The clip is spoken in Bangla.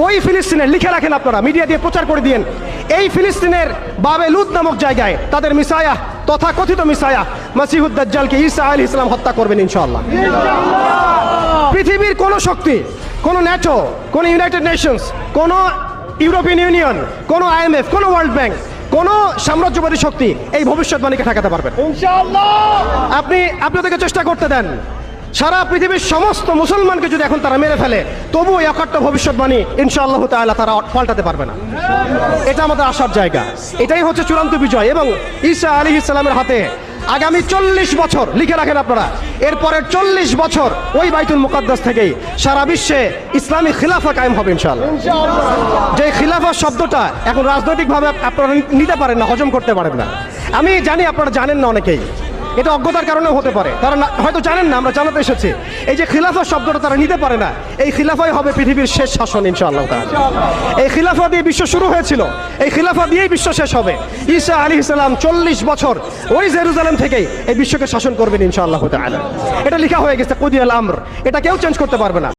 ওই ফিলিস্তিনের, লিখে রাখেন আপনারা, মিডিয়া দিয়ে প্রচার করে দিয়েন, এই ফিলিস্তিনের বাবে লুদ নামক জায়গায় তাদের মিসায়া, তথাকথিত মিসায়া মাসিহুদ দাজ্জালকে ঈসা আলাইহিস সালাম হত্যা করবেন ইনশাআল্লাহ। পৃথিবীর কোন শক্তি, কোন ন্যাটো, কোন ইউনাইটেড নেশনস, কোন ইউরোপিয়ান ইউনিয়ন, কোন IMF, কোন ওয়ার্ল্ড ব্যাংক, কোন সাম্রাজ্যবাদী শক্তি এই ভবিষ্যৎবাণীকে ঠেকাতে পারবেন ইনশাআল্লাহ। আপনি ওদেরকে চেষ্টা করতে দেন, সারা পৃথিবীর সমস্ত মুসলমানকে যদি এখন তারা মেরে ফেলে, তবু এই অকাট্য ভবিষ্যৎবাণী ইনশাআল্লাহ তাআলা তারা পাল্টাতে পারবে না। এটা আমাদের আশার জায়গা, এটাই হচ্ছে চূড়ান্ত বিজয়। এবং ঈসা আলাইহিস সালামের হাতে আগামী 40 বছর, লিখে রাখেন আপনারা, এরপরের 40 বছর ওই বাইতুল মুকাদ্দাস থেকেই সারা বিশ্বে ইসলামী খিলাফা কায়েম হবে ইনশাআল্লাহ। যে খিলাফা শব্দটা এখন রাজনৈতিকভাবে আপনারা নিতে পারেন না, হজম করতে পারেন না। আমি জানি আপনারা জানেন না, অনেকেই এটা অজ্ঞতার কারণেও হতে পারে, তারা হয়তো জানেন না, আমরা জানাতে এসেছি। এই যে খিলাফা শব্দটা তারা নিতে পারে না, এই খিলাফাই হবে পৃথিবীর শেষ শাসন ইনশাআল্লাহ তাআলা। এই খিলাফা দিয়ে বিশ্ব শুরু হয়েছিল, এই খিলাফা দিয়েই বিশ্ব শেষ হবে। ঈসা আলাইহিস সালাম 40 বছর ওই জেরুজালেম থেকেই এই বিশ্বকে শাসন করবেন ইনশাআল্লাহ তাআলা। এটা লেখা হয়ে গেছে কুদিয়াল আমর, এটা কেউ চেঞ্জ করতে পারবে না।